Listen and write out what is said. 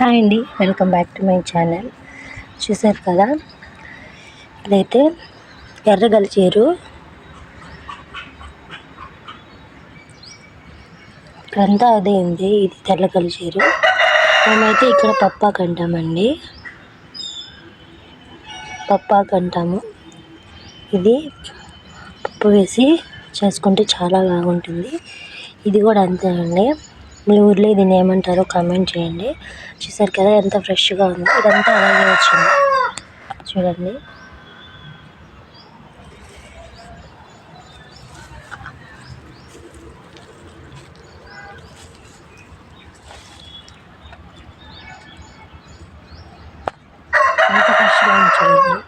Hi అండి, welcome back to my channel. చూసారు కదా, ఇదైతే ఎర్రగలిచేరు. ఇక్కడంతా అదే ఉంది. ఇది తెల్లగలిచేరు. మేమైతే ఇక్కడ పప్పాకు అంటామండి. పప్పాకు అంటాము. ఇది పప్పు వేసి చేసుకుంటే చాలా బాగుంటుంది. ఇది కూడా అంతే అండి. మీ ఊర్లో దీన్ని ఏమంటారో కామెంట్ చేయండి. చూసారు కదా ఎంత ఫ్రెష్గా ఉంది. ఇదంతా అలాగే వచ్చింది చూడండి. ఎంత ఫ్రెష్గా ఉంది చూడండి.